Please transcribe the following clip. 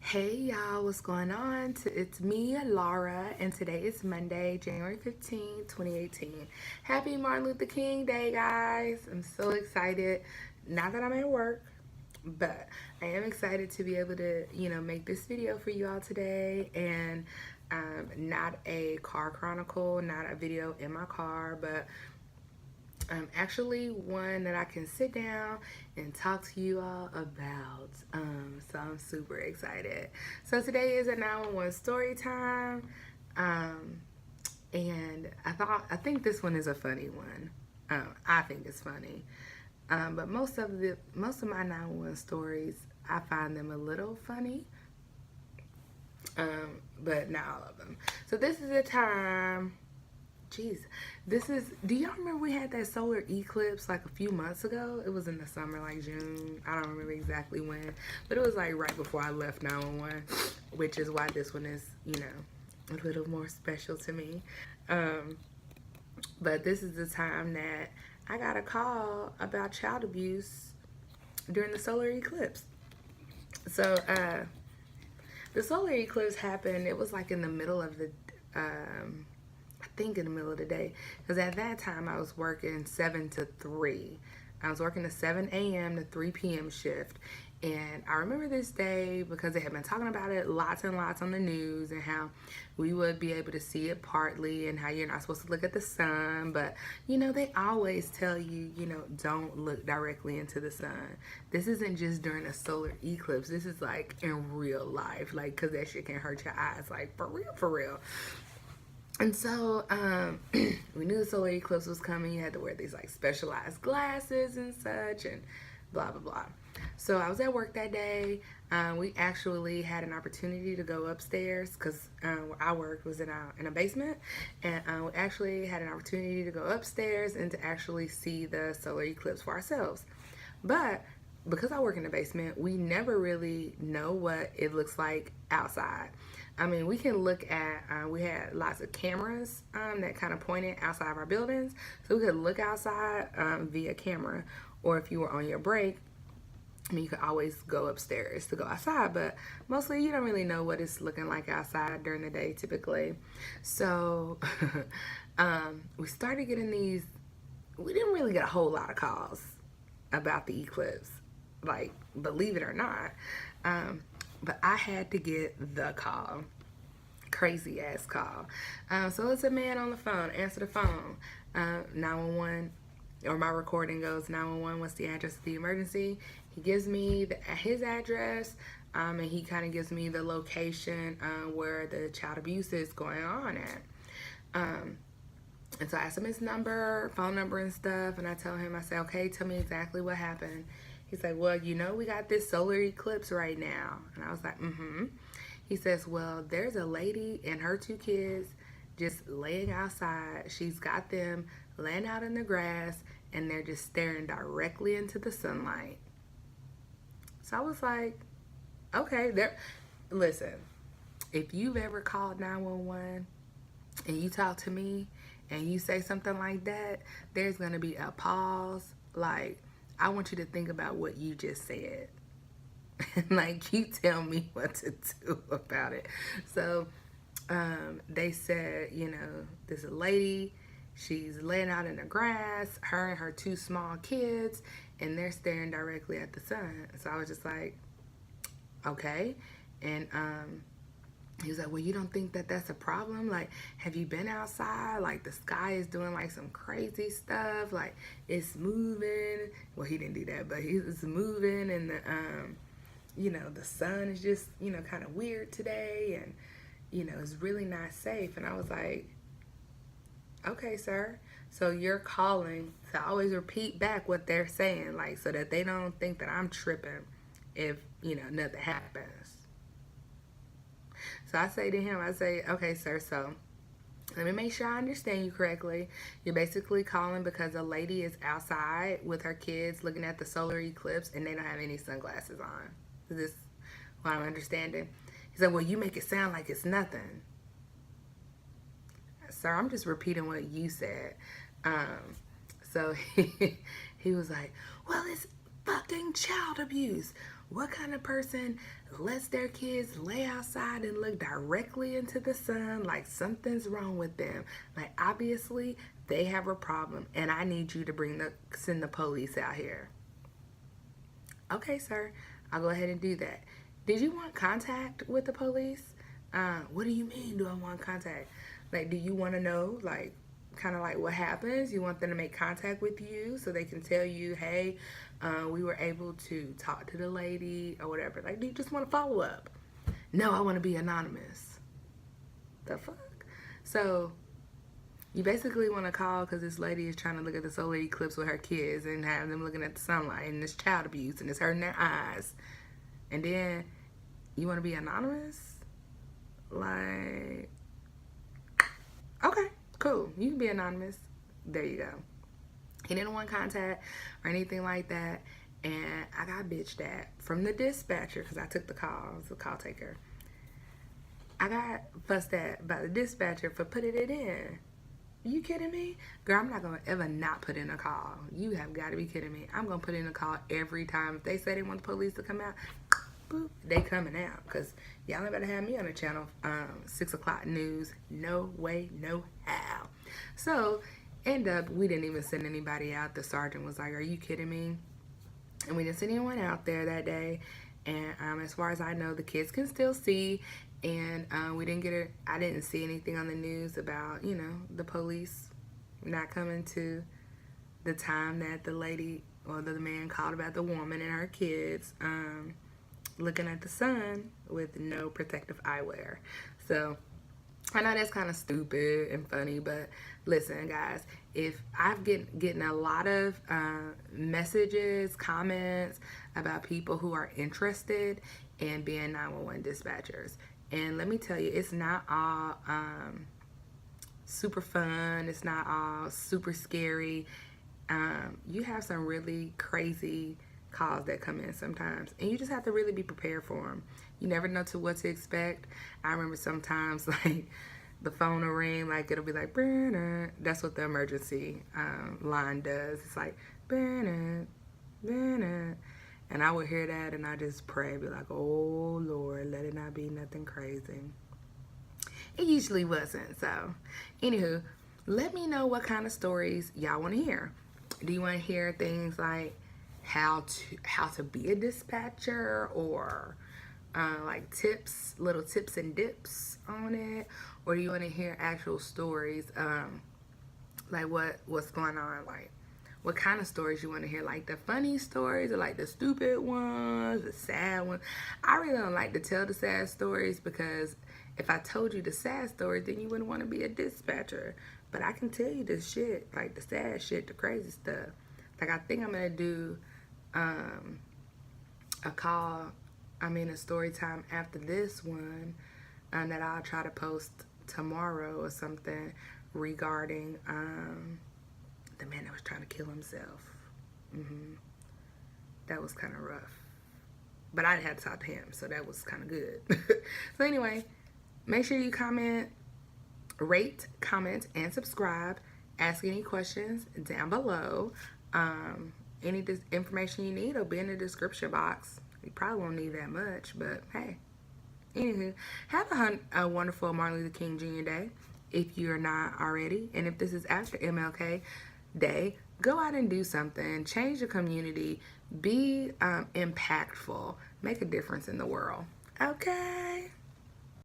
Hey y'all, what's going on? It's me, Laura, and today is Monday, January 15th, 2018. Happy Martin Luther King Day, guys. I'm so excited. Not that I'm at work, but I am excited to be able to, make this video for you all today. And not a car chronicle, not a video in my car, but actually one that I can sit down and talk to you all about. So I'm super excited. So today is a 911 story time. And I think this one is a funny one. I think it's funny. But most of my 911 stories, I find them a little funny. But not all of them. So this is a time. Jeez, do y'all remember we had that solar eclipse like a few months ago? It was in the summer, like June. I don't remember exactly when, but it was like right before I left 911, which is why this one is, a little more special to me. But this is the time that I got a call about child abuse during the solar eclipse. So, the solar eclipse happened, it was like in the middle of the, I think in the middle of the day, because at that time I was working 7 to 3. I was working the 7 a.m. to 3 p.m. shift. And I remember this day because they had been talking about it lots and lots on the news, and how we would be able to see it partly, and how you're not supposed to look at the sun. But, they always tell you, don't look directly into the sun. This isn't just during a solar eclipse. This is like in real life, like, because that shit can hurt your eyes, like for real, for real. And so we knew the solar eclipse was coming. You had to wear these like specialized glasses and such, and blah blah blah. So I was at work that day. We actually had an opportunity to go upstairs because our work was in a basement, and we actually had an opportunity to go upstairs and to actually see the solar eclipse for ourselves. But because I work in the basement, we never really know what it looks like outside. I mean, we can look at, we had lots of cameras that kind of pointed outside of our buildings. So we could look outside via camera. Or if you were on your break, I mean, you could always go upstairs to go outside. But mostly you don't really know what it's looking like outside during the day typically. So we started getting these, we didn't really get a whole lot of calls about the eclipse. Like, believe it or not. But I had to get the call. Crazy ass call. So it's a man on the phone. Answer the phone. 911, or my recording goes, 911, what's the address of the emergency? He gives me his address, and he kind of gives me the location where the child abuse is going on at. And so I asked him his number, phone number and stuff, and I tell him, I say, okay, tell me exactly what happened. He's like, well, we got this solar eclipse right now. And I was like, mm-hmm. He says, well, there's a lady and her 2 kids just laying outside. She's got them laying out in the grass, and they're just staring directly into the sunlight. So I was like, okay, listen, if you've ever called 911 and you talk to me and you say something like that, there's going to be a pause. Like, I want you to think about what you just said. Like, you tell me what to do about it. So they said, there's a lady, she's laying out in the grass, her and her 2 small kids, and they're staring directly at the sun. So I was just like, okay. And he was like, well, you don't think that that's a problem? Like, have you been outside? Like, the sky is doing like some crazy stuff. Like, it's moving. Well, he didn't do that, but it's moving, and the sun is just, kind of weird today, and, it's really not safe. And I was like, okay, sir. So you're calling to always repeat back what they're saying, like, so that they don't think that I'm tripping if, nothing happens. So I say to him, okay, sir, so let me make sure I understand you correctly. You're basically calling because a lady is outside with her kids looking at the solar eclipse, and they don't have any sunglasses on. Is this what I'm understanding? He said, well, you make it sound like it's nothing. Sir, I'm just repeating what you said. So he was like, well, it's fucking child abuse. What kind of person lets their kids lay outside and look directly into the sun like something's wrong with them? Like, obviously, they have a problem, and I need you to send the police out here. Okay, sir, I'll go ahead and do that. Did you want contact with the police? What do you mean, do I want contact? Like, do you want to know, like, kind of like what happens? You want them to make contact with you so they can tell you, hey, we were able to talk to the lady or whatever. Like, do you just want to follow up? No, I want to be anonymous. The fuck? So, you basically want to call because this lady is trying to look at the solar eclipse with her kids and have them looking at the sunlight, and it's child abuse and it's hurting their eyes. And then you want to be anonymous? Like, okay, cool. You can be anonymous. There you go. He didn't want contact or anything like that. And I got bitched at from the dispatcher because I took the call. I was the call taker. I got fussed at by the dispatcher for putting it in. You kidding me? Girl, I'm not going to ever not put in a call. You have got to be kidding me. I'm going to put in a call every time. If they say they want the police to come out, boop, they coming out. Because y'all ain't better have me on the channel 6 o'clock news. No way, no how. So, end up, we didn't even send anybody out. The sergeant was like, are you kidding me? And we didn't send anyone out there that day. And as far as I know, the kids can still see. And we didn't get it. I didn't see anything on the news about, you know, the police not coming to the time that the lady or the man called about the woman and her kids looking at the sun with no protective eyewear. So I know that's kind of stupid and funny, but listen, guys, if I've getting a lot of messages, comments about people who are interested in being 911 dispatchers. And let me tell you, it's not all super fun. It's not all super scary. You have some really crazy calls that come in sometimes. And you just have to really be prepared for them. You never know what to expect. I remember sometimes, like, the phone will ring, like, it'll be like, Bryant. That's what the emergency line does. It's like, Bryant, Bryant. And I would hear that and I just pray, be like, oh Lord, let it not be nothing crazy. It usually wasn't. So, anywho, let me know what kind of stories y'all want to hear. Do you want to hear things like how to be a dispatcher, or like little tips and dips on it? Or do you want to hear actual stories, like what's going on, like what kind of stories you want to hear, like the funny stories or like the stupid ones, the sad ones? I really don't like to tell the sad stories because if I told you the sad stories, then you wouldn't want to be a dispatcher. But I can tell you the shit, like the sad shit, the crazy stuff. Like, I think I'm going to do a story time after this one that I'll try to post tomorrow or something regarding the man that was trying to kill himself. That was kind of rough. But I had to talk to him, so that was kind of good. So anyway, make sure you comment, rate, comment, and subscribe. Ask any questions down below. Any information you need will be in the description box. You probably won't need that much, but hey. Anywho, have a wonderful Martin Luther King Jr. Day if you're not already. And if this is after MLK Day, go out and do something. Change your community. Be impactful. Make a difference in the world. Okay?